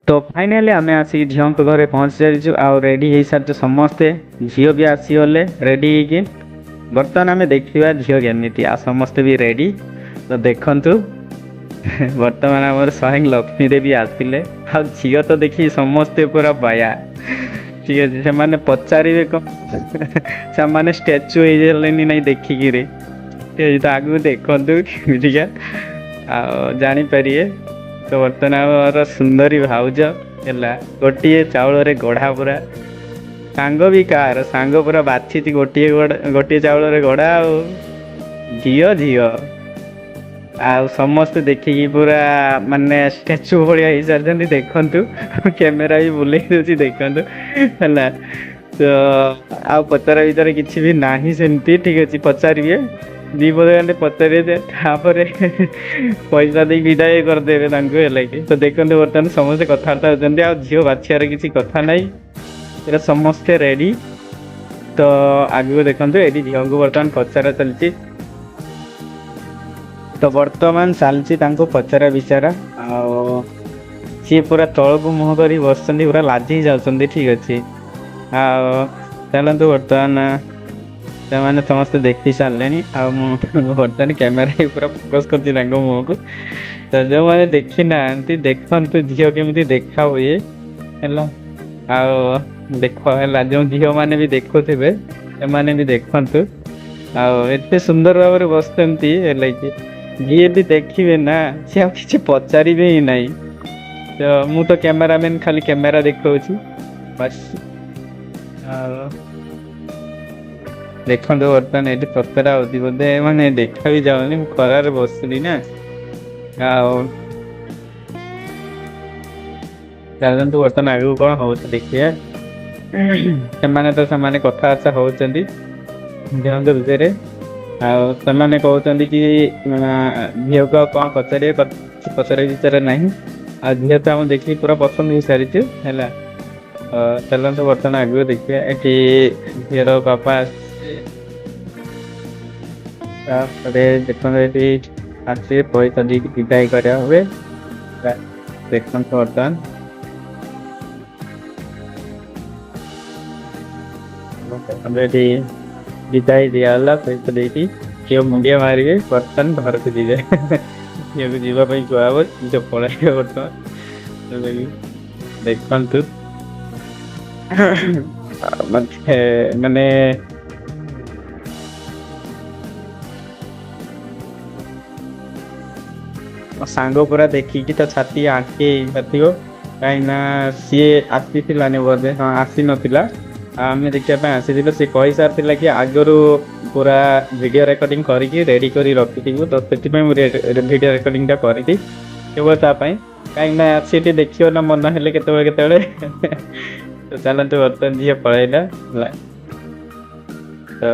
तो फाइनाली आमे आसी झील को घरे पहुँच सारी आउ रेडी हो सारी समस्ते झील भी आसीगले रेडी होगी बर्तमान आम देखा झील केमी आ समस्ते भी रेडी तो देखु बर्तमान आम स्वयं लक्ष्मी देवी आसिले आ झील तो देखी समस्ते पूरा बाया ठीक अच्छे से पचारे कौन से स्टाच्यू हो नहीं देखिकी तो आगू देखु केमिका जापर तो बर्तमान आम सुंदरी भाउज है गोटे चाउल गढ़ा पूरा सांग भी कार सांग पूरा बाछी गोटे गोटे चाउल गढ़ा झील झील आ समस्त देखिकी पूरा माने स्टाच्यू भाया हो सारी देखु कैमेरा भी बुले दूसरी देखु है तो आ पचार भर किसी भी ना सेमती ठीक अच्छे पचारे दी पद पचारे पैसा दे विदाय करदे तो देखते बर्तमान समस्ते कथबार्ता होती आ झील बाछियार किसी कथा ना ये समस्ते रेडी तो आगे देखो ये झील को बर्तमान पचारा चलती तो बर्तमान चलती पचारा विचारा सी पूरा तल को मुह कर बस पूरा लाजि जाती ठीक अच्छे चलतु बर्तमान से समस्ते देखी सारे बर्तमान कैमेरा पूरा फोकस कर मुह को तो जो मैंने देखी ना देखु झील केमी देखा हुए है देख है जो झील मैंने भी देखुवे एमाने भी देखु आते सुंदर भाव बसती जी भी देखिए ना सी आ कि पचारे ही ना तो मु तो कैमेरामैन खाली कैमेरा देखा बस देखो बर्तमान ये पचरा होती बोधे मैंने देखा भी जाऊनी खरार बसली ना चलते बर्तमान आगे कौन हो देखिए से कथबार्ता होती झील विषय से कहते कि झील को कौन पचारे पचारे विचार ना आ झील तो आम देखिए पूरा पसंद हो सारी है चलते बर्तमान आगे देखिए ये झील पापा देखते आसे पैसा दी विदाय करा हुए देखते बर्तमान विदाय दिगला पैसा देखी झील मुंडिया मारे बर्तमान घर को दी जाए झील को जीवाई कहब जो पलैया बर्तमान देखु माने सांग पूरा देखिकी तो छाती आंके कहीं सी आसी बोधे हाँ आसी नाला आम देखा आसी सी कही सारी कि आगु पूरा वीडियो रिकॉर्डिंग करके रेडी कर रखी तो से वीडियो रिकॉर्डिंग करी केवल कहीं सी देखियो ना मन हेले केतबे तो चलते बर्तमान झील पलैला तो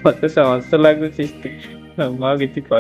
मत समस्त लगुच किसी कह